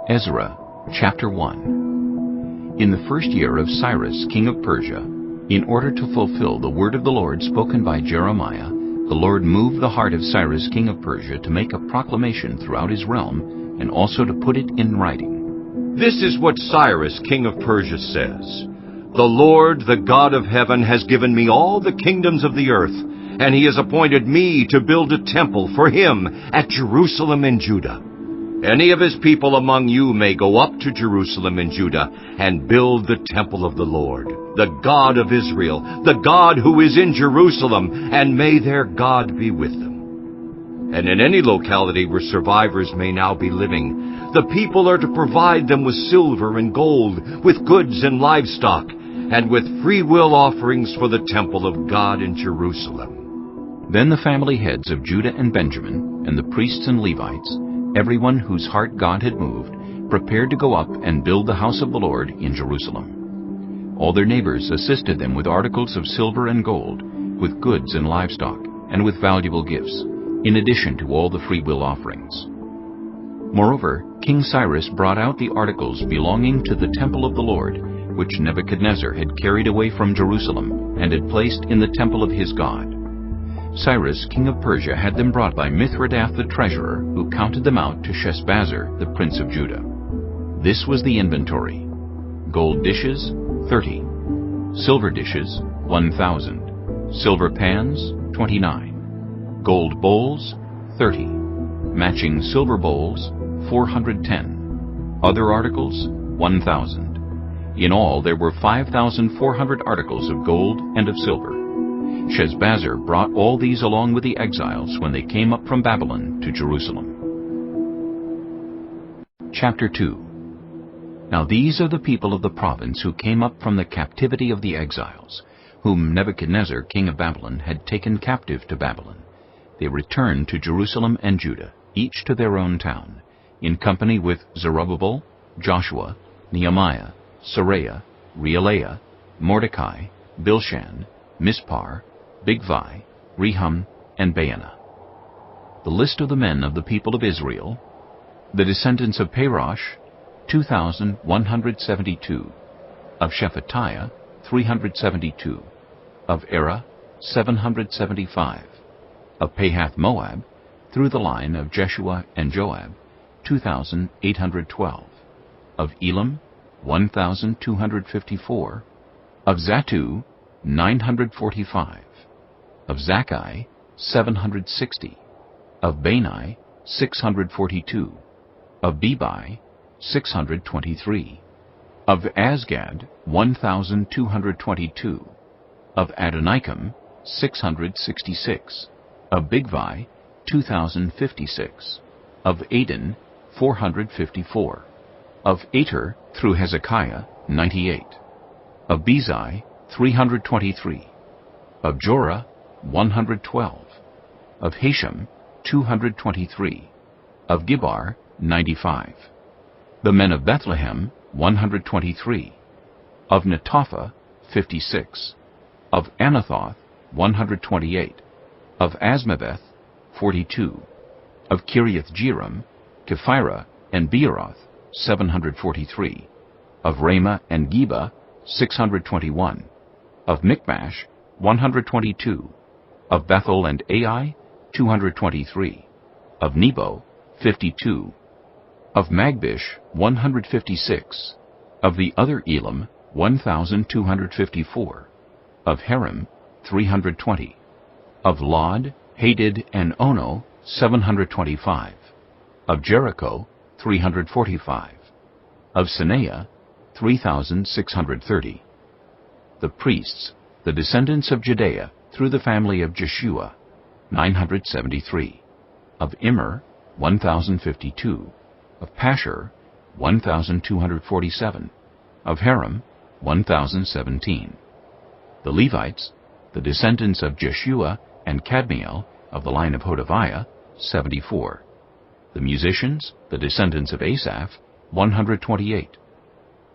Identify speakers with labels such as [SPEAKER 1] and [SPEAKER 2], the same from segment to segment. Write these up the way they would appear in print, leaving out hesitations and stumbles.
[SPEAKER 1] Ezra, chapter 1. In the first year of Cyrus, king of Persia, in order to fulfill the word of the Lord spoken by Jeremiah, the Lord moved the heart of Cyrus, king of Persia, to make a proclamation throughout his realm, and also to put it in writing.
[SPEAKER 2] This is what Cyrus, king of Persia, says. The Lord, the God of heaven, has given me all the kingdoms of the earth, and he has appointed me to build a temple for him at Jerusalem in Judah. Any of his people among you may go up to Jerusalem in Judah and build the temple of the Lord, the God of Israel, the God who is in Jerusalem, and may their God be with them. And in any locality where survivors may now be living, the people are to provide them with silver and gold, with goods and livestock, and with free will offerings for the temple of God in Jerusalem.
[SPEAKER 1] Then the family heads of Judah and Benjamin, and the priests and Levites, everyone whose heart God had moved, prepared to go up and build the house of the Lord in Jerusalem. All their neighbors assisted them with articles of silver and gold, with goods and livestock, and with valuable gifts, in addition to all the freewill offerings. Moreover, King Cyrus brought out the articles belonging to the temple of the Lord, which Nebuchadnezzar had carried away from Jerusalem, and had placed in the temple of his God. Cyrus, king of Persia, had them brought by Mithredath the treasurer, who counted them out to Sheshbazzar, the prince of Judah. This was the inventory: gold dishes, 30; silver dishes, 1,000; silver pans, 29; gold bowls, 30; matching silver bowls, 410; other articles, 1,000. In all there were 5,400 articles of gold and of silver. Sheshbazzar brought all these along with the exiles when they came up from Babylon to Jerusalem. Chapter 2. Now these are the people of the province who came up from the captivity of the exiles, whom Nebuchadnezzar, king of Babylon, had taken captive to Babylon. They returned to Jerusalem and Judah, each to their own town, in company with Zerubbabel, Joshua, Nehemiah, Seraiah, Reelaiah, Mordecai, Bilshan, Mispar, Bigvai, Rehum, and Baanah. The list of the men of the people of Israel: the descendants of Parosh, 2,172; of Shephatiah, 372; of Era, 775; of Pahath-Moab, through the line of Jeshua and Joab, 2,812; of Elam, 1,254; of Zattu, 945; of Zakkai, 760; of Bani, 642; of Bebai, 623; of Azgad, 1,222; of Adonikam, 666; of Bigvai, 2,056; of Adin, 454; of Ater, through Hezekiah, 98; of Bezai, 323; of Jorah, 112; of Hashem, 223; of Gibbar, 95; the men of Bethlehem, 123; of Netopha, 56; of Anathoth, 128; of Asmaveth, 42; of Kiriath-Jearim, Kephirah, and Beeroth, 743; of Ramah and Geba, 621; of Michmash, 122; of Bethel and Ai, 223; of Nebo, 52; of Magbish, 156; of the other Elam, 1,254; of Harim, 320; of Lod, Hadid, and Ono, 725; of Jericho, 345; of Sineah, 3,630. The priests, the descendants of Jedaiah, through the family of Jeshua, 973; of Immer, 1,052; of Pashur, 1,247; of Harim, 1,017. The Levites, the descendants of Jeshua and Kadmiel, of the line of Hodaviah, 74. The musicians, the descendants of Asaph, 128.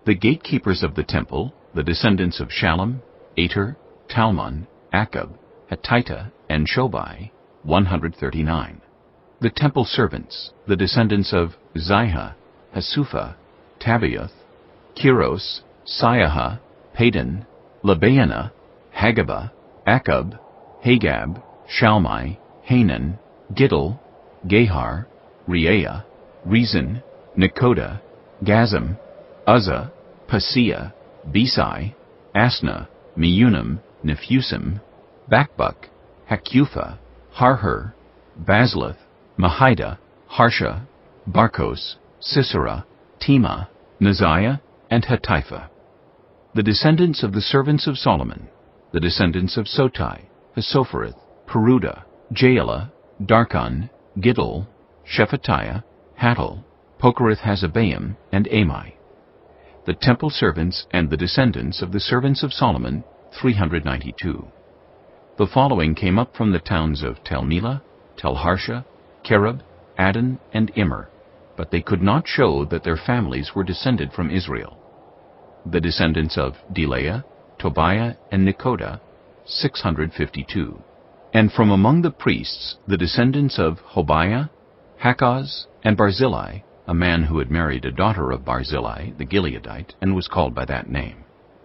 [SPEAKER 1] The gatekeepers of the temple, the descendants of Shallum, Ater, Talmon, Akab, Hatita, and Shobai, 139. The temple servants, the descendants of Ziha, Hasupha, Tabaoth, Keros, Siaha, Padon, Lebaana, Hagabah, Akub, Hagab, Shalmai, Hanan, Giddel, Gehar, Reaiah, Rezin, Nekoda, Gazam, Uzzah, Paseah, Besai, Asna, Meunim, Nephusim, Bakbuk, Hakupha, Harhur, Bazluth, Mahida, Harsha, Barkos, Sisera, Tema, Neziah, and Hatipha. The descendants of the servants of Solomon, the descendants of Sotai, Hasophereth, Peruda, Jaela, Darkon, Giddel, Shephatiah, Hattil, Pokereth-Hazzebaim, and Amai. The temple servants and the descendants of the servants of Solomon, 392. The following came up from the towns of Tel-Melah, Tel-Harsha, Kerub, Adon, and Immer, but they could not show that their families were descended from Israel. The descendants of Delaiah, Tobiah, and Nekoda, 652. And from among the priests, the descendants of Hobaiah, Hakkoz, and Barzillai, a man who had married a daughter of Barzillai, the Gileadite, and was called by that name.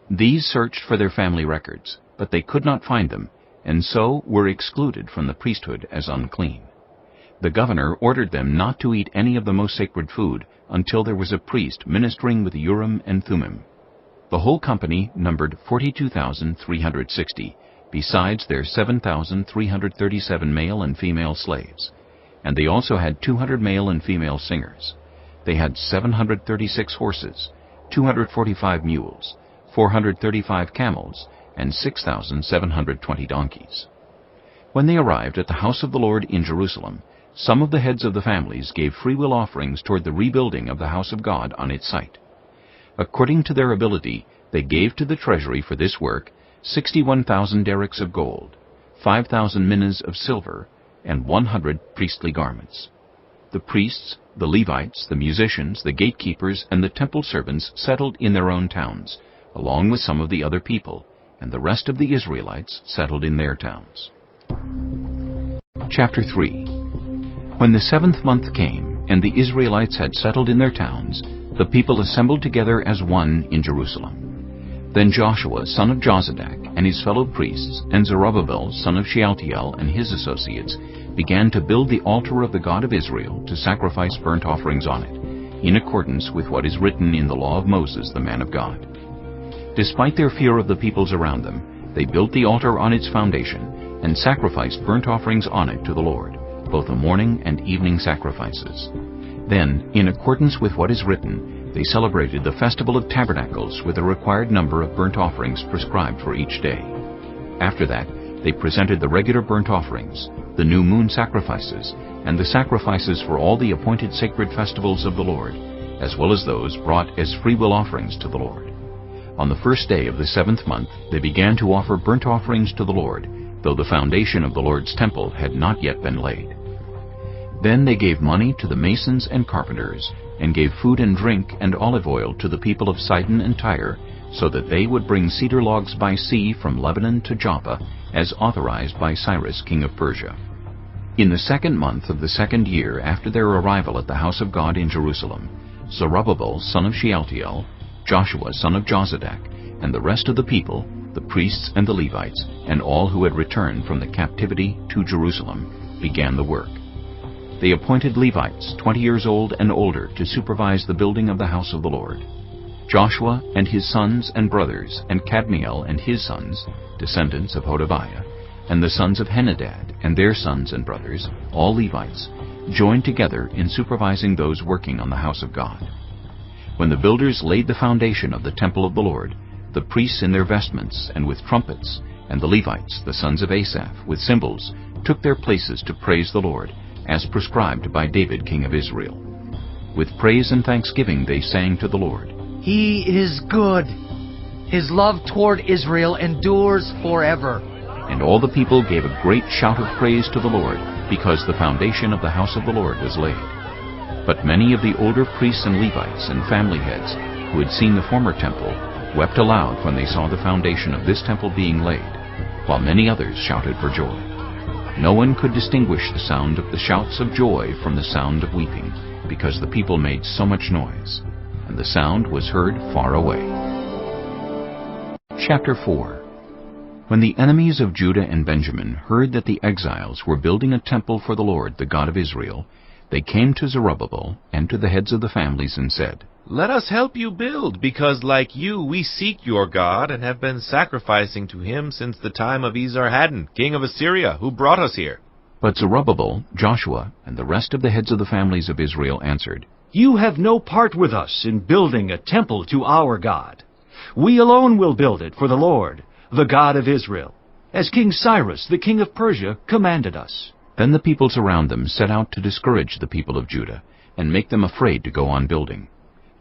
[SPEAKER 1] These searched for their family records, but they could not find them, and so were excluded from the priesthood as unclean. The governor ordered them not to eat any of the most sacred food until there was a priest ministering with Urim and Thummim. The whole company numbered 42,360, besides their 7,337 male and female slaves, and they also had 200 male and female singers. They had 736 horses, 245 mules, 435 camels, and 6,720 donkeys. When they arrived at the house of the Lord in Jerusalem, some of the heads of the families gave freewill offerings toward the rebuilding of the house of God on its site. According to their ability, they gave to the treasury for this work 61,000 derricks of gold, 5,000 minas of silver, and 100 priestly garments. The priests, the Levites, the musicians, the gatekeepers, and the temple servants settled in their own towns, along with some of the other people, and the rest of the Israelites settled in their towns. Chapter 3. When the 7th month came, and the Israelites had settled in their towns, the people assembled together as one in Jerusalem. Then Joshua, son of Jozadak, and his fellow priests, and Zerubbabel, son of Shealtiel, and his associates, began to build the altar of the God of Israel to sacrifice burnt offerings on it, in accordance with what is written in the law of Moses, the man of God. Despite their fear of the peoples around them, they built the altar on its foundation, and sacrificed burnt offerings on it to the Lord, both the morning and evening sacrifices. Then, in accordance with what is written, they celebrated the Festival of Tabernacles with a required number of burnt offerings prescribed for each day. After that, they presented the regular burnt offerings, the new moon sacrifices, and the sacrifices for all the appointed sacred festivals of the Lord, as well as those brought as freewill offerings to the Lord. On the first day of the 7th month, they began to offer burnt offerings to the Lord, though the foundation of the Lord's temple had not yet been laid. Then they gave money to the masons and carpenters, and gave food and drink and olive oil to the people of Sidon and Tyre, so that they would bring cedar logs by sea from Lebanon to Joppa, as authorized by Cyrus, king of Persia. In the 2nd month of the 2nd year after their arrival at the house of God in Jerusalem, Zerubbabel, son of Shealtiel, Joshua, son of Jozadak, and the rest of the people, the priests and the Levites, and all who had returned from the captivity to Jerusalem, began the work. They appointed Levites, 20 years old and older, to supervise the building of the house of the Lord. Joshua and his sons and brothers, and Kadmiel and his sons, descendants of Hodaviah, and the sons of Henadad and their sons and brothers, all Levites, joined together in supervising those working on the house of God. When the builders laid the foundation of the temple of the Lord, the priests in their vestments and with trumpets, and the Levites, the sons of Asaph, with cymbals, took their places to praise the Lord, as prescribed by David king of Israel. With praise and thanksgiving they sang to the Lord.
[SPEAKER 3] He is good. His love toward Israel endures forever.
[SPEAKER 1] And all the people gave a great shout of praise to the Lord, because the foundation of the house of the Lord was laid. But many of the older priests and Levites and family heads, who had seen the former temple, wept aloud when they saw the foundation of this temple being laid, while many others shouted for joy. No one could distinguish the sound of the shouts of joy from the sound of weeping, because the people made so much noise, and the sound was heard far away. Chapter 4. When the enemies of Judah and Benjamin heard that the exiles were building a temple for the Lord, the God of Israel, they came to Zerubbabel and to the heads of the families and said,
[SPEAKER 4] "Let us help you build, because like you we seek your God and have been sacrificing to him since the time of Esarhaddon, king of Assyria, who brought us here."
[SPEAKER 1] But Zerubbabel, Joshua, and the rest of the heads of the families of Israel answered,
[SPEAKER 5] "You have no part with us in building a temple to our God. We alone will build it for the Lord, the God of Israel, as King Cyrus, the king of Persia, commanded us."
[SPEAKER 1] Then the peoples around them set out to discourage the people of Judah and make them afraid to go on building.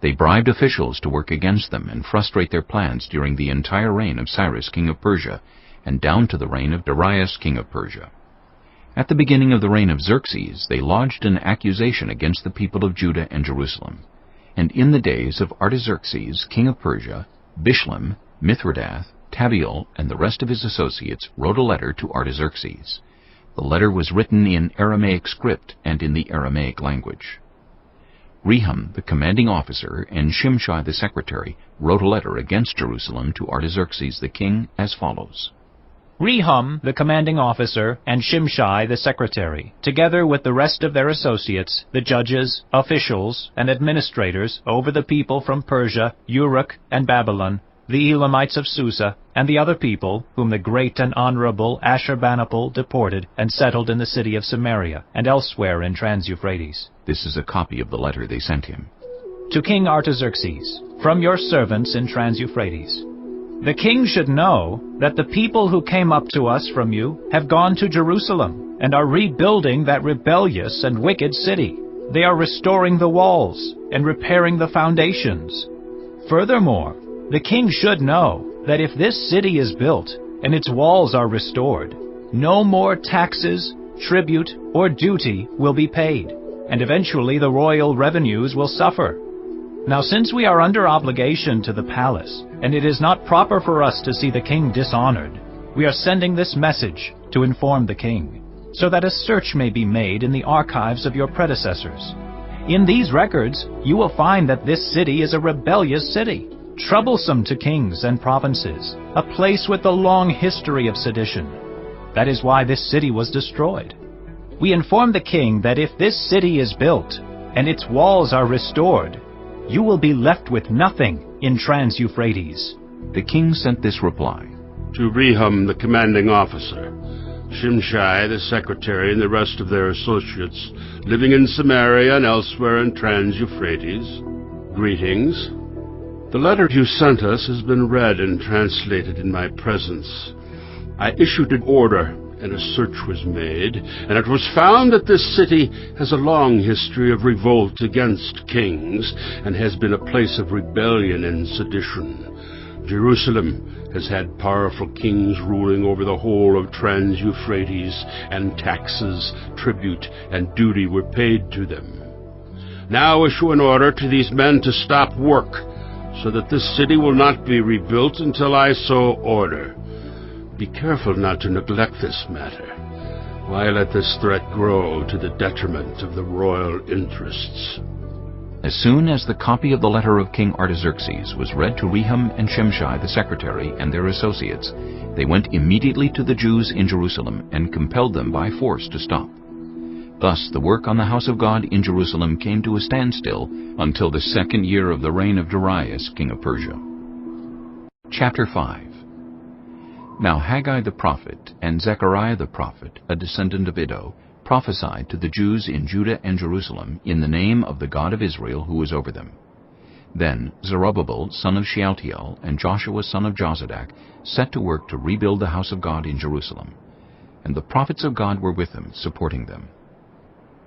[SPEAKER 1] They bribed officials to work against them and frustrate their plans during the entire reign of Cyrus, king of Persia, and down to the reign of Darius, king of Persia. At the beginning of the reign of Xerxes, they lodged an accusation against the people of Judah and Jerusalem. And in the days of Artaxerxes, king of Persia, Bishlam, Mithridath, Tabeel, and the rest of his associates wrote a letter to Artaxerxes. The letter was written in Aramaic script and in the Aramaic language. Rehum, the commanding officer, and Shimshai the secretary wrote a letter against Jerusalem to Artaxerxes the king as follows.
[SPEAKER 6] Rehum, the commanding officer, and Shimshai the secretary, together with the rest of their associates, the judges, officials, and administrators over the people from Persia, Uruk, and Babylon, the Elamites of Susa, and the other people whom the great and honorable Ashurbanipal deported and settled in the city of Samaria and elsewhere in Trans-Euphrates.
[SPEAKER 1] This is a copy of the letter they sent him.
[SPEAKER 6] To King Artaxerxes, from your servants in Trans-Euphrates. The king should know that the people who came up to us from you have gone to Jerusalem and are rebuilding that rebellious and wicked city. They are restoring the walls and repairing the foundations. Furthermore, the king should know that if this city is built and its walls are restored, no more taxes, tribute, or duty will be paid, and eventually the royal revenues will suffer. Now since we are under obligation to the palace, and it is not proper for us to see the king dishonored, we are sending this message to inform the king, so that a search may be made in the archives of your predecessors. In these records, you will find that this city is a rebellious city, troublesome to kings and provinces, a place with a long history of sedition. That is why this city was destroyed. We inform the king that if this city is built and its walls are restored, you will be left with nothing in Trans-Euphrates.
[SPEAKER 1] The king sent this reply.
[SPEAKER 7] To Rehum, the commanding officer, Shimshai, the secretary, and the rest of their associates, living in Samaria and elsewhere in Trans-Euphrates, greetings. The letter you sent us has been read and translated in my presence. I issued an order, and a search was made, and it was found that this city has a long history of revolt against kings, and has been a place of rebellion and sedition. Jerusalem has had powerful kings ruling over the whole of Trans-Euphrates, and taxes, tribute, and duty were paid to them. Now issue an order to these men to stop work, so that this city will not be rebuilt until I so order. Be careful not to neglect this matter. Why let this threat grow to the detriment of the royal interests?
[SPEAKER 1] As soon as the copy of the letter of King Artaxerxes was read to Rehum and Shimshai the secretary and their associates, they went immediately to the Jews in Jerusalem and compelled them by force to stop. Thus the work on the house of God in Jerusalem came to a standstill until the 2nd year of the reign of Darius, king of Persia. Chapter 5. Now Haggai the prophet and Zechariah the prophet, a descendant of Iddo, prophesied to the Jews in Judah and Jerusalem in the name of the God of Israel who was over them. Then Zerubbabel, son of Shealtiel, and Joshua, son of Jozadak, set to work to rebuild the house of God in Jerusalem. And the prophets of God were with them, supporting them.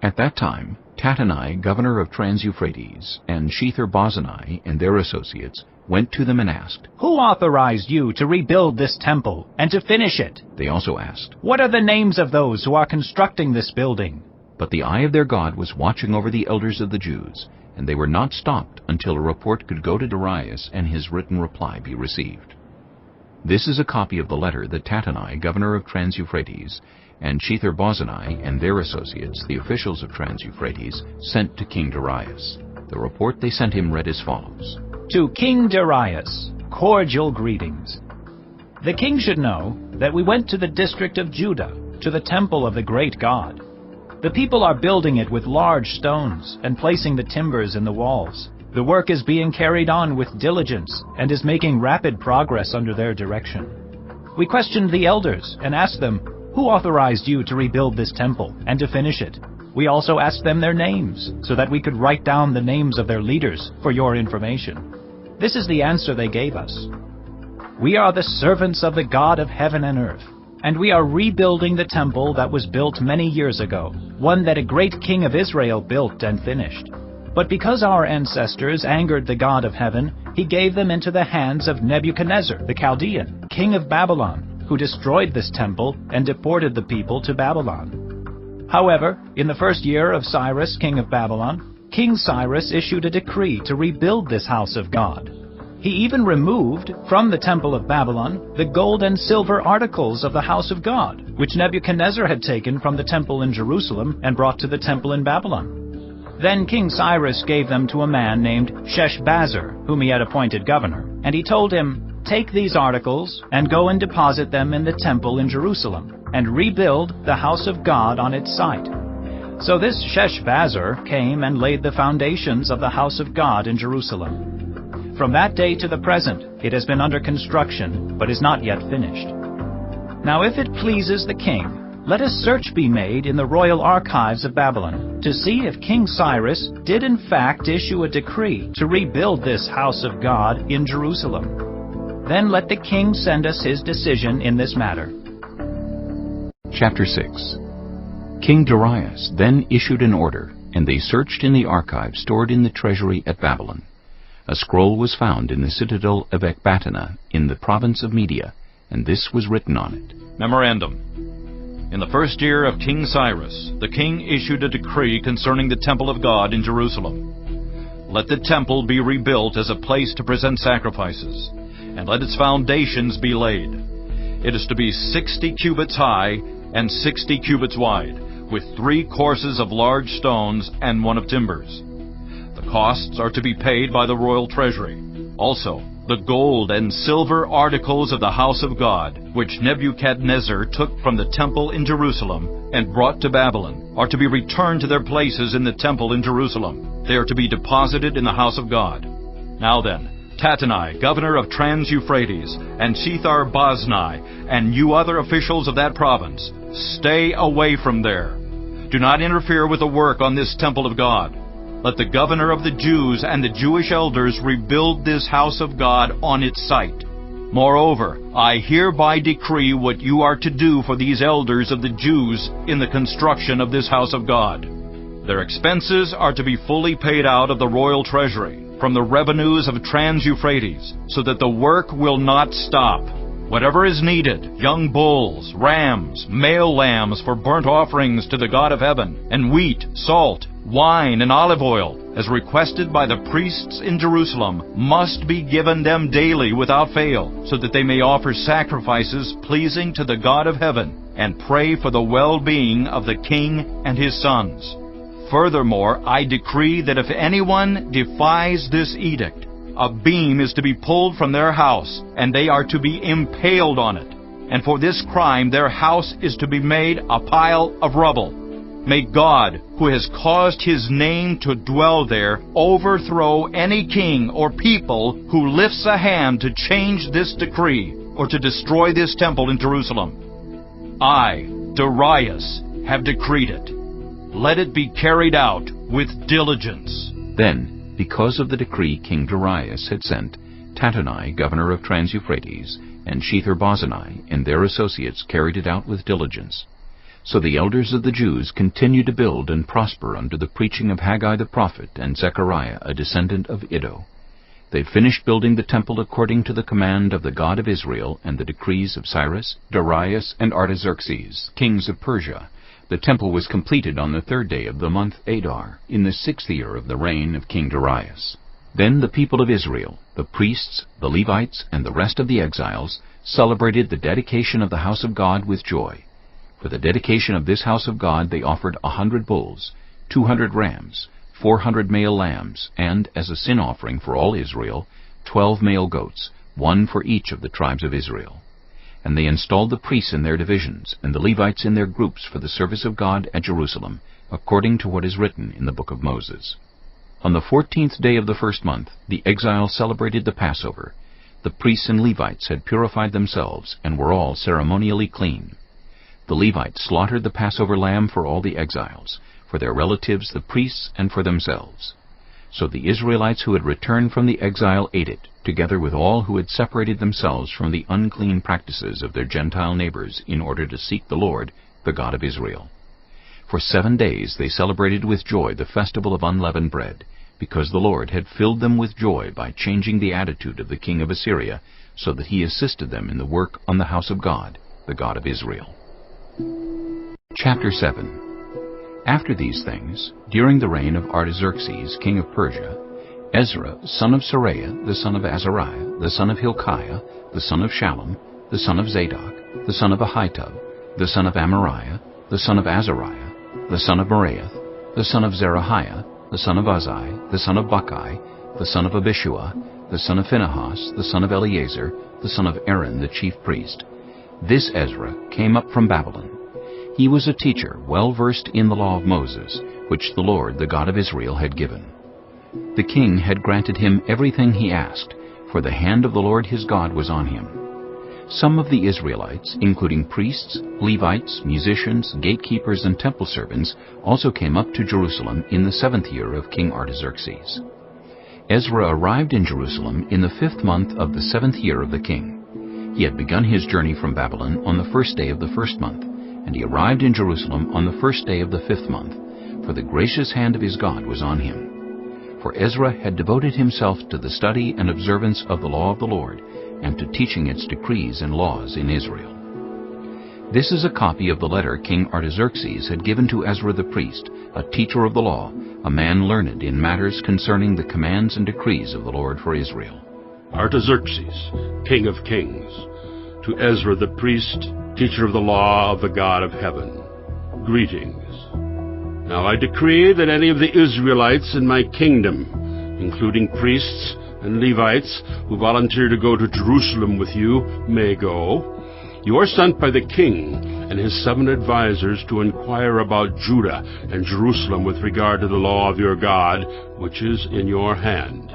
[SPEAKER 1] At that time, Tattenai, governor of Trans-Euphrates, and Shether-Bozenai and their associates went to them and asked,
[SPEAKER 6] Who authorized you to rebuild this temple and to finish it?
[SPEAKER 1] They also asked,
[SPEAKER 6] What are the names of those who are constructing this building?
[SPEAKER 1] But the eye of their God was watching over the elders of the Jews, and they were not stopped until a report could go to Darius and his written reply be received. This is a copy of the letter that Tattenai, governor of Trans-Euphrates, and Shethar-bozenai and their associates, the officials of Trans-Euphrates, sent to King Darius. The report they sent him read as follows.
[SPEAKER 6] To King Darius, cordial greetings. The king should know that we went to the district of Judah, to the temple of the great God. The people are building it with large stones and placing the timbers in the walls. The work is being carried on with diligence and is making rapid progress under their direction. We questioned the elders and asked them, who authorized you to rebuild this temple and to finish it? We also asked them their names, so that we could write down the names of their leaders for your information. This is the answer they gave us. We are the servants of the God of heaven and earth, and we are rebuilding the temple that was built many years ago, one that a great king of Israel built and finished. But because our ancestors angered the God of heaven, he gave them into the hands of Nebuchadnezzar, the Chaldean, king of Babylon, who destroyed this temple and deported the people to Babylon. However, in the first year of Cyrus, king of Babylon, King Cyrus issued a decree to rebuild this house of God. He even removed from the temple of Babylon the gold and silver articles of the house of God, which Nebuchadnezzar had taken from the temple in Jerusalem and brought to the temple in Babylon. Then King Cyrus gave them to a man named Sheshbazzar, whom he had appointed governor, and he told him, take these articles and go and deposit them in the temple in Jerusalem, and rebuild the house of God on its site. So this Sheshbazzar came and laid the foundations of the house of God in Jerusalem. From that day to the present, it has been under construction, but is not yet finished. Now if it pleases the king, let a search be made in the royal archives of Babylon, to see if King Cyrus did in fact issue a decree to rebuild this house of God in Jerusalem. Then let the king send us his decision in this matter.
[SPEAKER 1] Chapter 6. King Darius then issued an order, and they searched in the archives stored in the treasury at Babylon. A scroll was found in the citadel of Ecbatana in the province of Media, and this was written on it.
[SPEAKER 8] Memorandum. In the first year of King Cyrus, the king issued a decree concerning the temple of God in Jerusalem. Let the temple be rebuilt as a place to present sacrifices, and let its foundations be laid. It is to be 60 cubits high and 60 cubits wide, with 3 courses of large stones and 1 of timbers. The costs are to be paid by the royal treasury. Also, the gold and silver articles of the house of God, which Nebuchadnezzar took from the temple in Jerusalem and brought to Babylon, are to be returned to their places in the temple in Jerusalem. They are to be deposited in the house of God. Now then, Tattenai, governor of Trans-Euphrates, and Shethar-bozenai, and you other officials of that province, stay away from there. Do not interfere with the work on this temple of God. Let the governor of the Jews and the Jewish elders rebuild this house of God on its site. Moreover, I hereby decree what you are to do for these elders of the Jews in the construction of this house of God. Their expenses are to be fully paid out of the royal treasury, from the revenues of Trans-Euphrates, so that the work will not stop. Whatever is needed, young bulls, rams, male lambs for burnt offerings to the God of heaven, and wheat, salt, wine, and olive oil, as requested by the priests in Jerusalem, must be given them daily without fail, so that they may offer sacrifices pleasing to the God of heaven, and pray for the well-being of the king and his sons. Furthermore, I decree that if anyone defies this edict, a beam is to be pulled from their house, and they are to be impaled on it. And for this crime their house is to be made a pile of rubble. May God, who has caused his name to dwell there, overthrow any king or people who lifts a hand to change this decree or to destroy this temple in Jerusalem. I, Darius, have decreed it. Let it be carried out with diligence.
[SPEAKER 1] Then, because of the decree King Darius had sent, Tattenai, governor of Trans-Euphrates, and Shethar-bozenai and their associates carried it out with diligence. So the elders of the Jews continued to build and prosper under the preaching of Haggai the prophet and Zechariah, a descendant of Iddo. They finished building the temple according to the command of the God of Israel and the decrees of Cyrus, Darius, and Artaxerxes, kings of Persia. The temple was completed on the 3rd day of the month Adar, in the 6th year of the reign of King Darius. Then the people of Israel, the priests, the Levites, and the rest of the exiles, celebrated the dedication of the house of God with joy. For the dedication of this house of God they offered 100 bulls, 200 rams, 400 male lambs, and, as a sin offering for all Israel, 12 male goats, one for each of the tribes of Israel. And they installed the priests in their divisions, and the Levites in their groups for the service of God at Jerusalem, according to what is written in the book of Moses. On the 14th day of the first month, the exiles celebrated the Passover. The priests and Levites had purified themselves, and were all ceremonially clean. The Levites slaughtered the Passover lamb for all the exiles, for their relatives the priests, and for themselves. So the Israelites who had returned from the exile ate it, together with all who had separated themselves from the unclean practices of their Gentile neighbors in order to seek the Lord, the God of Israel. For 7 days they celebrated with joy the festival of unleavened bread, because the Lord had filled them with joy by changing the attitude of the king of Assyria, so that he assisted them in the work on the house of God, the God of Israel. Chapter 7. After these things, during the reign of Artaxerxes, king of Persia, Ezra, son of Seraiah, the son of Azariah, the son of Hilkiah, the son of Shallum, the son of Zadok, the son of Ahitub, the son of Amariah, the son of Azariah, the son of Meraioth, the son of Zerahiah, the son of Uzzi, the son of Bucci, the son of Abishua, the son of Phinehas, the son of Eleazar, the son of Aaron the chief priest. This Ezra came up from Babylon. He was a teacher, well versed in the law of Moses, which the Lord, the God of Israel, had given. The king had granted him everything he asked, for the hand of the Lord his God was on him. Some of the Israelites, including priests, Levites, musicians, gatekeepers, and temple servants, also came up to Jerusalem in the 7th year of King Artaxerxes. Ezra arrived in Jerusalem in the 5th month of the 7th year of the king. He had begun his journey from Babylon on the 1st day of the 1st month, and he arrived in Jerusalem on the 1st day of the 5th month, for the gracious hand of his God was on him. For Ezra had devoted himself to the study and observance of the law of the Lord, and to teaching its decrees and laws in Israel. This is a copy of the letter King Artaxerxes had given to Ezra the priest, a teacher of the law, a man learned in matters concerning the commands and decrees of the Lord for Israel.
[SPEAKER 7] Artaxerxes, king of kings, to Ezra the priest, teacher of the law of the God of heaven, greetings. Now I decree that any of the Israelites in my kingdom, including priests and Levites who volunteer to go to Jerusalem with you, may go. You are sent by the king and his 7 advisers to inquire about Judah and Jerusalem with regard to the law of your God, which is in your hand.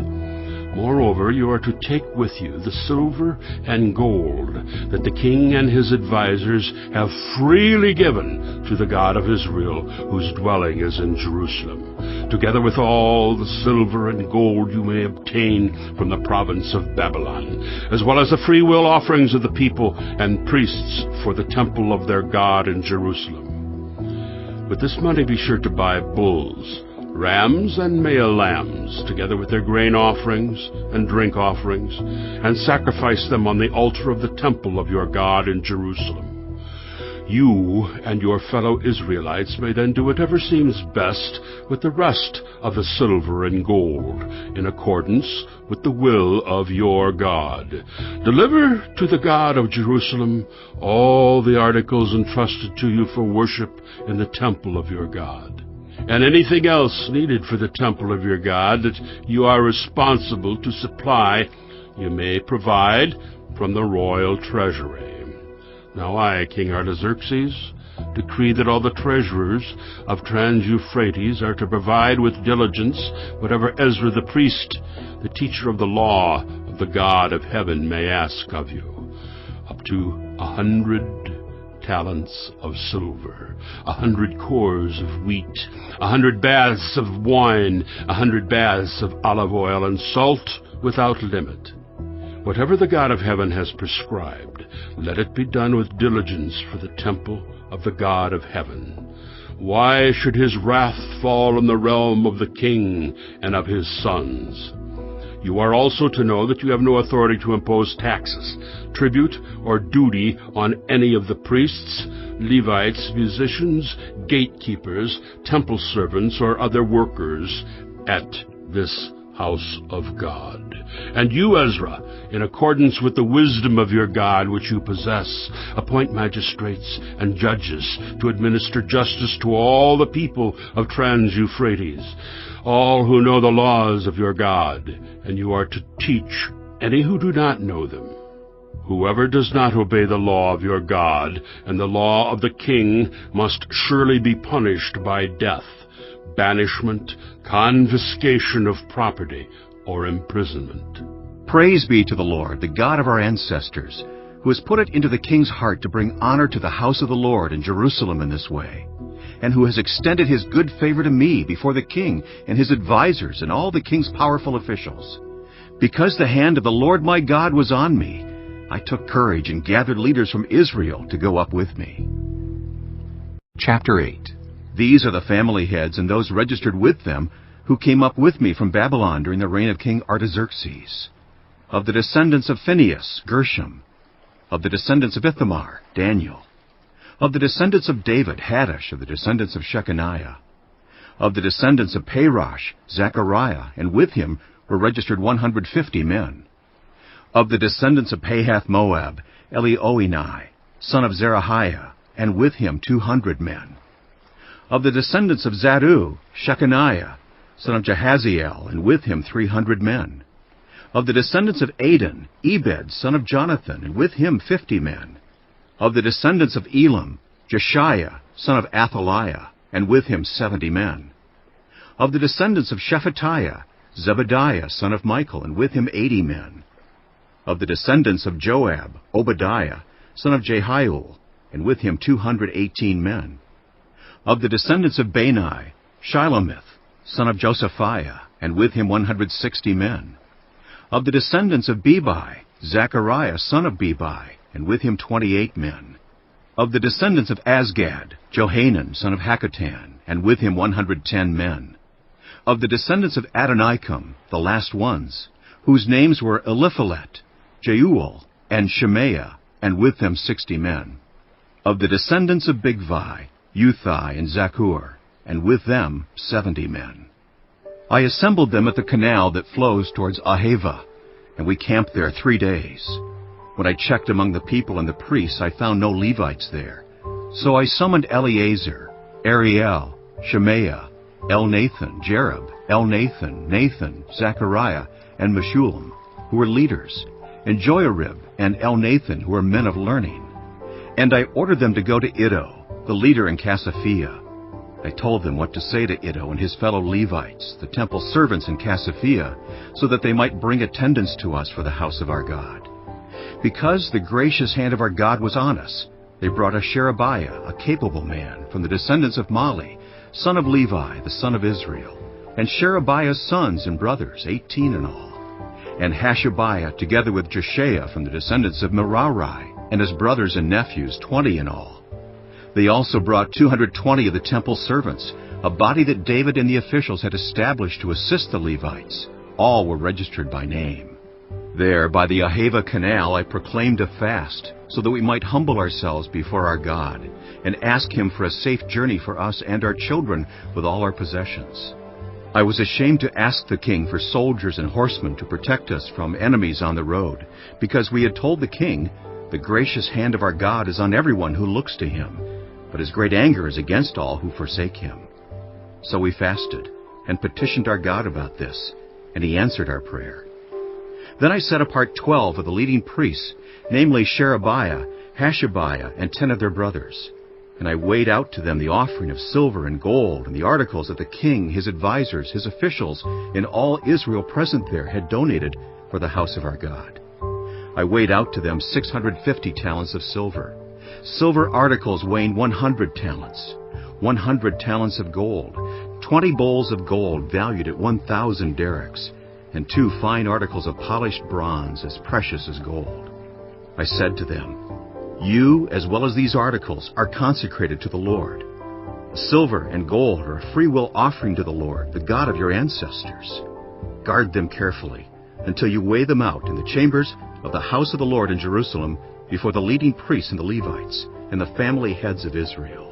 [SPEAKER 7] Moreover, you are to take with you the silver and gold that the king and his advisers have freely given to the God of Israel, whose dwelling is in Jerusalem, together with all the silver and gold you may obtain from the province of Babylon, as well as the freewill offerings of the people and priests for the temple of their God in Jerusalem. With this money be sure to buy bulls, rams and male lambs, together with their grain offerings and drink offerings, and sacrifice them on the altar of the temple of your God in Jerusalem. You and your fellow Israelites may then do whatever seems best with the rest of the silver and gold, in accordance with the will of your God. Deliver to the God of Jerusalem all the articles entrusted to you for worship in the temple of your God, and anything else needed for the temple of your God that you are responsible to supply, you may provide from the royal treasury. Now I, King Artaxerxes, decree that all the treasurers of Trans-Euphrates are to provide with diligence whatever Ezra the priest, the teacher of the law of the God of heaven, may ask of you, up to 100 talents of silver, 100 cores of wheat, 100 baths of wine, 100 baths of olive oil, and salt without limit. Whatever the God of heaven has prescribed, let it be done with diligence for the temple of the God of heaven. Why should his wrath fall on the realm of the king and of his sons? You are also to know that you have no authority to impose taxes, tribute, or duty on any of the priests, Levites, musicians, gatekeepers, temple servants, or other workers at this house of God. And you, Ezra, in accordance with the wisdom of your God which you possess, appoint magistrates and judges to administer justice to all the people of Trans-Euphrates, all who know the laws of your God, and you are to teach any who do not know them. Whoever does not obey the law of your God and the law of the king must surely be punished by death, banishment, confiscation of property, or imprisonment.
[SPEAKER 9] Praise be to the Lord, the God of our ancestors, who has put it into the king's heart to bring honor to the house of the Lord in Jerusalem in this way, and who has extended his good favor to me before the king and his advisers and all the king's powerful officials. Because the hand of the Lord my God was on me, I took courage and gathered leaders from Israel to go up with me.
[SPEAKER 1] Chapter 8.
[SPEAKER 9] These are the family heads and those registered with them who came up with me from Babylon during the reign of King Artaxerxes. Of the descendants of Phinehas, Gershom. Of the descendants of Ithamar, Daniel. Of the descendants of David, Haddash. Of the descendants of Shechaniah. Of the descendants of Parosh, Zechariah, and with him were registered 150 men. Of the descendants of Pahath-Moab, Elioenai, son of Zerahiah, and with him 200 men. Of the descendants of Zaddu, Shechaniah, son of Jahaziel, and with him 300 men. Of the descendants of Adon, Ebed, son of Jonathan, and with him 50 men. Of the descendants of Elam, Jeshiah, son of Athaliah, and with him 70 men. Of the descendants of Shephatiah, Zebediah, son of Michael, and with him 80 men. Of the descendants of Joab, Obadiah, son of Jehiel, and with him 218 men. Of the descendants of Bani, Shilomith, son of Josephiah, and with him 160 men. Of the descendants of Bebai, Zechariah, son of Bebai, and with him 28 men. Of the descendants of Azgad, Johanan, son of Hakatan, and with him 110 men. Of the descendants of Adonikam, the last ones, whose names were Eliphalet, Jeuel, and Shemaiah, and with them 60 men. Of the descendants of Bigvai, Uthai, and Zakur, and with them 70 men. I assembled them at the canal that flows towards Ahava, and we camped there 3 days. When I checked among the people and the priests, I found no Levites there. So I summoned Eleazar, Ariel, Shemaiah, Elnathan, Jerub, Elnathan, Nathan, Zechariah, and Meshullam, who were leaders, and Joiarib and Elnathan, who were men of learning. And I ordered them to go to Iddo, the leader in Cassiophia. I told them what to say to Iddo and his fellow Levites, the temple servants in Cassiophia, so that they might bring attendance to us for the house of our God. Because the gracious hand of our God was on us, they brought us Sherebiah, a capable man, from the descendants of Mali, son of Levi, the son of Israel, and Sherebiah's sons and brothers, 18 in all, and Hashabiah, together with Jeshiah from the descendants of Merari, and his brothers and nephews, 20 in all. They also brought 220 of the temple servants, a body that David and the officials had established to assist the Levites. All were registered by name. There, by the Ahava canal, I proclaimed a fast, so that we might humble ourselves before our God, and ask him for a safe journey for us and our children with all our possessions. I was ashamed to ask the king for soldiers and horsemen to protect us from enemies on the road, because we had told the king, "The gracious hand of our God is on everyone who looks to him, but his great anger is against all who forsake him." So we fasted and petitioned our God about this, and he answered our prayer. Then I set apart 12 of the leading priests, namely Sherebiah, Hashabiah, and 10 of their brothers. And I weighed out to them the offering of silver and gold and the articles that the king, his advisers, his officials, and all Israel present there had donated for the house of our God. I weighed out to them 650 talents of silver, silver articles weighing 100 talents, 100 talents of gold, 20 bowls of gold valued at 1,000 derricks, and 2 fine articles of polished bronze as precious as gold. I said to them, "You, as well as these articles, are consecrated to the Lord. Silver and gold are a freewill offering to the Lord, the God of your ancestors. Guard them carefully until you weigh them out in the chambers of the house of the Lord in Jerusalem before the leading priests and the Levites and the family heads of Israel."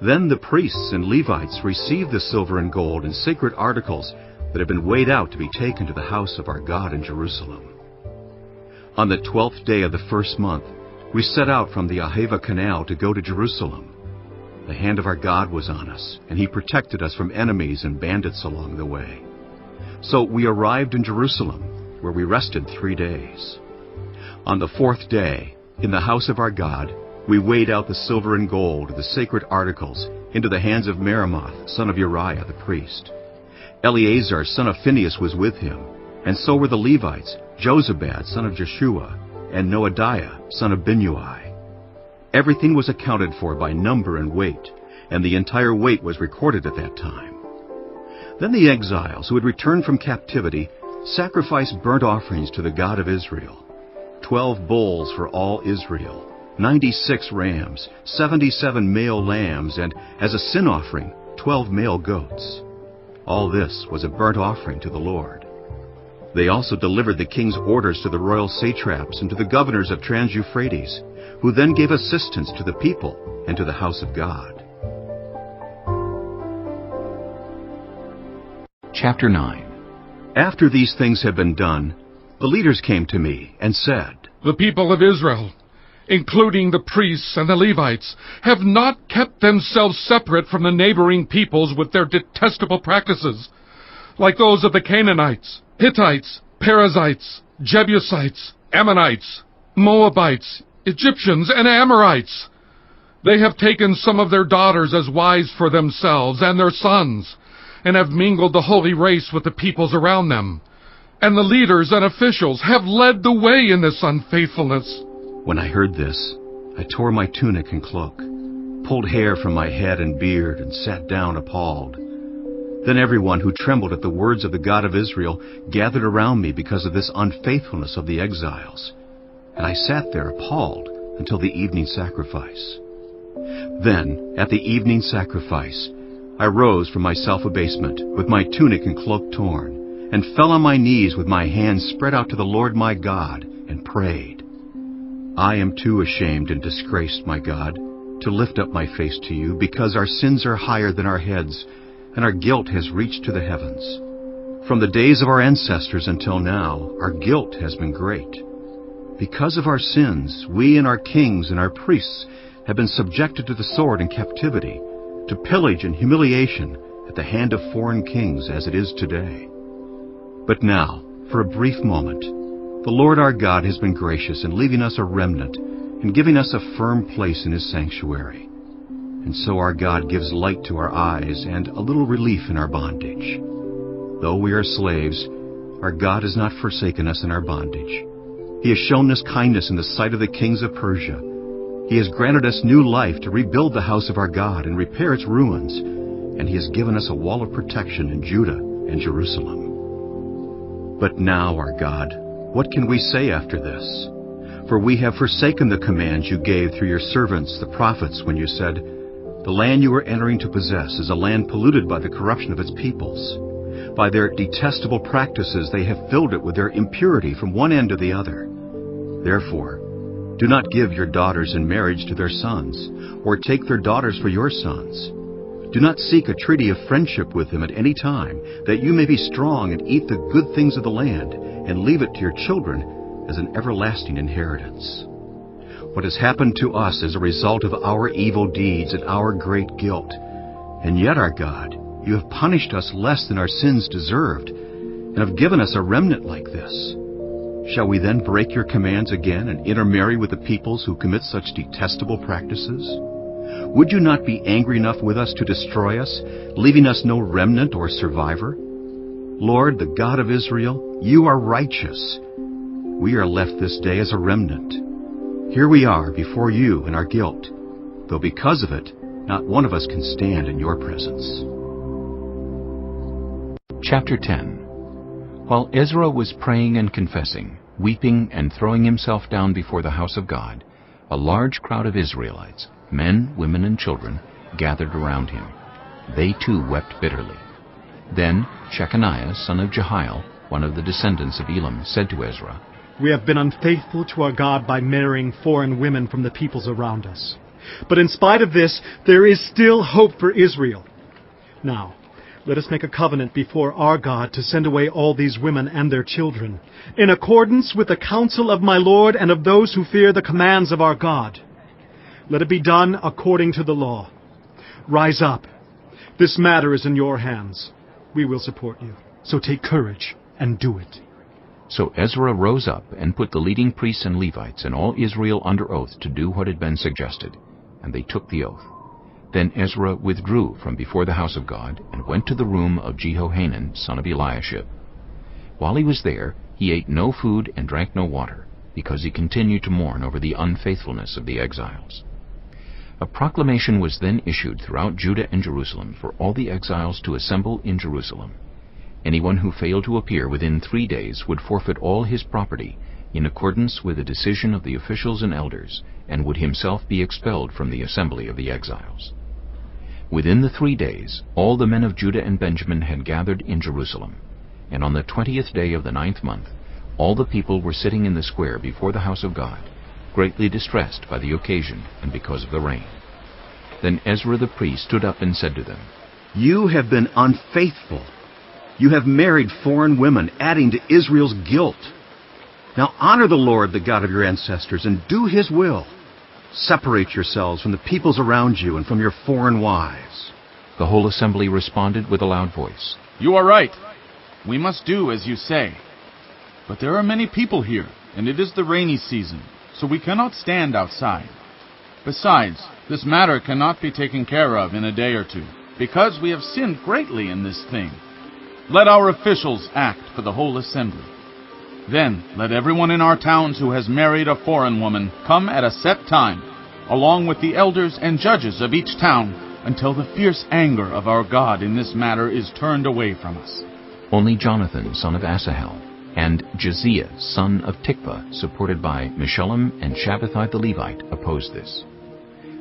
[SPEAKER 9] Then the priests and Levites received the silver and gold and sacred articles that had been weighed out to be taken to the house of our God in Jerusalem. On the 12th day of the first month, we set out from the Ahava Canal to go to Jerusalem. The hand of our God was on us, and He protected us from enemies and bandits along the way. So we arrived in Jerusalem, where we rested 3 days. On the 4th day, in the house of our God, we weighed out the silver and gold, the sacred articles, into the hands of Meremoth, son of Uriah the priest. Eleazar, son of Phinehas, was with him, and so were the Levites, Jozabad, son of Jeshua, and Noadiah, son of Binnui. Everything was accounted for by number and weight, and the entire weight was recorded at that time. Then the exiles who had returned from captivity sacrificed burnt offerings to the God of Israel. 12 bulls for all Israel, 96 rams, 77 male lambs, and as a sin offering, 12 male goats. All this was a burnt offering to the Lord. They also delivered the king's orders to the royal satraps and to the governors of Trans-Euphrates, who then gave assistance to the people and to the house of God.
[SPEAKER 1] Chapter 9.
[SPEAKER 9] After these things had been done, the leaders came to me and said,
[SPEAKER 10] "The people of Israel, including the priests and the Levites, have not kept themselves separate from the neighboring peoples with their detestable practices, like those of the Canaanites, Hittites, Perizzites, Jebusites, Ammonites, Moabites, Egyptians, and Amorites. They have taken some of their daughters as wives for themselves and their sons, and have mingled the holy race with the peoples around them. And the leaders and officials have led the way in this unfaithfulness."
[SPEAKER 9] When I heard this, I tore my tunic and cloak, pulled hair from my head and beard, and sat down appalled. Then everyone who trembled at the words of the God of Israel gathered around me because of this unfaithfulness of the exiles. And I sat there appalled until the evening sacrifice. Then, at the evening sacrifice, I rose from my self-abasement, with my tunic and cloak torn, and fell on my knees with my hands spread out to the Lord my God, and prayed. "I am too ashamed and disgraced, my God, to lift up my face to you, because our sins are higher than our heads, and our guilt has reached to the heavens. From the days of our ancestors until now, our guilt has been great. Because of our sins, we and our kings and our priests have been subjected to the sword and captivity, to pillage and humiliation at the hand of foreign kings, as it is today. But now, for a brief moment, the Lord our God has been gracious in leaving us a remnant and giving us a firm place in His sanctuary. And so our God gives light to our eyes and a little relief in our bondage. Though we are slaves, our God has not forsaken us in our bondage. He has shown us kindness in the sight of the kings of Persia. He has granted us new life to rebuild the house of our God and repair its ruins, and He has given us a wall of protection in Judah and Jerusalem. But now, our God, what can we say after this? For we have forsaken the commands you gave through your servants, the prophets, when you said, 'The land you are entering to possess is a land polluted by the corruption of its peoples. By their detestable practices they have filled it with their impurity from one end to the other. Therefore, do not give your daughters in marriage to their sons, or take their daughters for your sons. Do not seek a treaty of friendship with them at any time, that you may be strong and eat the good things of the land, and leave it to your children as an everlasting inheritance. What has happened to us is a result of our evil deeds and our great guilt. And yet, our God, you have punished us less than our sins deserved, and have given us a remnant like this. Shall we then break your commands again and intermarry with the peoples who commit such detestable practices? Would you not be angry enough with us to destroy us, leaving us no remnant or survivor? Lord, the God of Israel, you are righteous. We are left this day as a remnant. Here we are before you in our guilt, though because of it, not one of us can stand in your presence."
[SPEAKER 1] Chapter 10. While Ezra was praying and confessing, weeping and throwing himself down before the house of God, a large crowd of Israelites, men, women, and children, gathered around him. They too wept bitterly. Then Shechaniah, son of Jehiel, one of the descendants of Elam, said to Ezra,
[SPEAKER 11] "We have been unfaithful to our God by marrying foreign women from the peoples around us. But in spite of this, there is still hope for Israel. Now, Let us make a covenant before our God to send away all these women and their children, in accordance with the counsel of my Lord and of those who fear the commands of our God. Let it be done according to the law. Rise up. This matter is in your hands. We will support you. So take courage and do it."
[SPEAKER 1] So Ezra rose up and put the leading priests and Levites and all Israel under oath to do what had been suggested, and they took the oath. Then Ezra withdrew from before the house of God and went to the room of Jehohanan, son of Eliashib. While he was there, he ate no food and drank no water, because he continued to mourn over the unfaithfulness of the exiles. A proclamation was then issued throughout Judah and Jerusalem for all the exiles to assemble in Jerusalem. Anyone who failed to appear within 3 days would forfeit all his property in accordance with the decision of the officials and elders, and would himself be expelled from the assembly of the exiles. Within the 3 days, all the men of Judah and Benjamin had gathered in Jerusalem, and on the 20th day of the 9th month, all the people were sitting in the square before the house of God, greatly distressed by the occasion and because of the rain. Then Ezra the priest stood up and said to them,
[SPEAKER 9] "You have been unfaithful. You have married foreign women, adding to Israel's guilt. Now honor the Lord, the God of your ancestors, and do His will. Separate yourselves from the peoples around you and from your foreign wives."
[SPEAKER 1] The whole assembly responded with a loud voice,
[SPEAKER 12] "You are right. We must do as you say. But there are many people here, and it is the rainy season, so we cannot stand outside. Besides, this matter cannot be taken care of in a day or two, because we have sinned greatly in this thing. Let our officials act for the whole assembly. Then let everyone in our towns who has married a foreign woman come at a set time, along with the elders and judges of each town, until the fierce anger of our God in this matter is turned away from us."
[SPEAKER 1] Only Jonathan, son of Asahel, and Josiah, son of Tikvah, supported by Meshullam and Shabbathai the Levite, opposed this.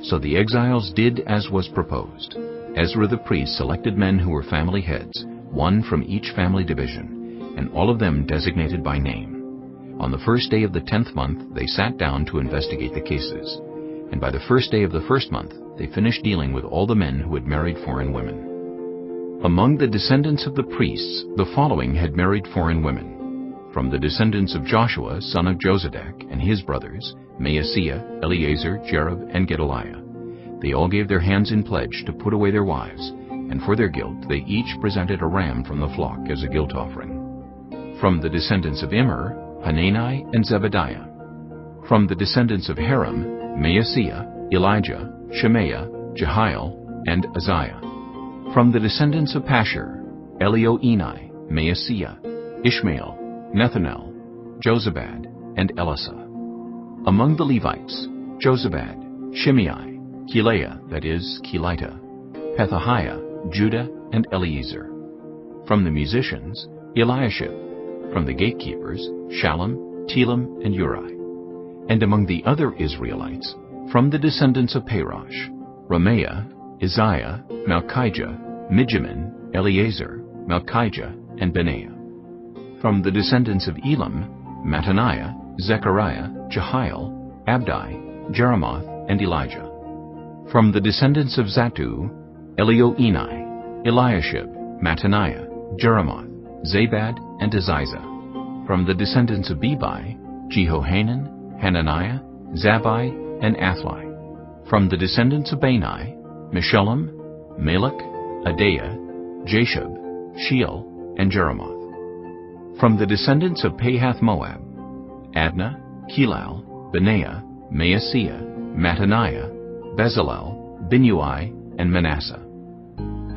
[SPEAKER 1] So the exiles did as was proposed. Ezra the priest selected men who were family heads, one from each family division, and all of them designated by name. On the first day of the 10th month they sat down to investigate the cases, and by the first day of the first month they finished dealing with all the men who had married foreign women. Among the descendants of the priests, the following had married foreign women. From the descendants of Joshua, son of Jozadak, and his brothers, Maaseiah, Eleazar, Jerub, and Gedaliah. They all gave their hands in pledge to put away their wives, and for their guilt they each presented a ram from the flock as a guilt offering. From the descendants of Immer, Hanani and Zebediah. From the descendants of Haram, Maaseiah, Elijah, Shemaiah, Jehiel, and Uzziah. From the descendants of Pashur, Elioenai, Maaseiah, Ishmael, Nethanel, Jozabad, and Elisah. Among the Levites, Jozabad, Shimei, Kelaiah, that is, Kelita, Pethahiah, Judah, and Eliezer. From the musicians, Eliashib. From the gatekeepers, Shallum, Telem, and Uri. And among the other Israelites, from the descendants of Parosh, Ramaiah, Isaiah, Malchijah, Mijamin, Eleazar, Malchijah, and Benaiah. From the descendants of Elam, Mattaniah, Zechariah, Jehiel, Abdi, Jeremoth, and Elijah. From the descendants of Zattu, Elioenai, Eliashib, Mattaniah, Jeremoth, Zabad, and Aziza. From the descendants of Bebai, Jehohanan, Hananiah, Zabbai, and Athli. From the descendants of Bani, Meshullam, Malach, Adaiah, Jashub, Sheol, and Jeremoth. From the descendants of Pahath-Moab, Adnah, Kelal, Benaiah, Maaseiah, Mattaniah, Bezalel, Binnui, and Manasseh.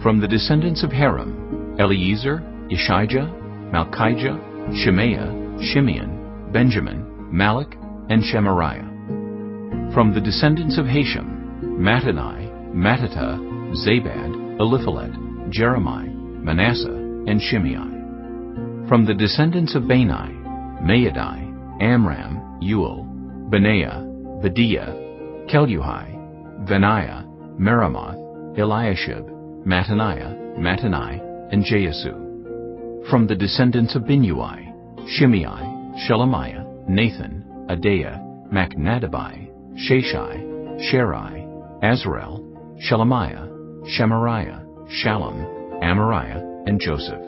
[SPEAKER 1] From the descendants of Haram, Eliezer, Ishijah, Malchijah, Shemaiah, Shimeon, Benjamin, Malach, and Shemariah. From the descendants of Hashem, Mattani, Mattata, Zabad, Eliphalet, Jeremiah, Manasseh, and Shimei. From the descendants of Bani, Maadai, Amram, Uel, Benaiah, Bediah, Keluhi, Benaiah, Meremoth, Eliashib, Mattaniah, Mattani, and Jaasu. From the descendants of Binnui, Shimei, Shelemiah, Nathan, Adaiah, Machnadabai, Shashai, Sherai, Azrael, Shelemiah, Shemariah, Shallum, Amariah, and Joseph.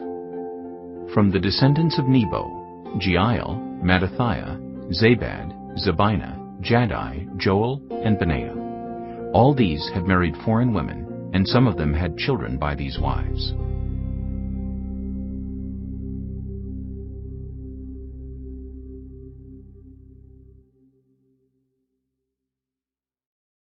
[SPEAKER 1] From the descendants of Nebo, Jeiel, Mattithiah, Zabad, Zabina, Jaddai, Joel, and Benaiah. All these had married foreign women, and some of them had children by these wives.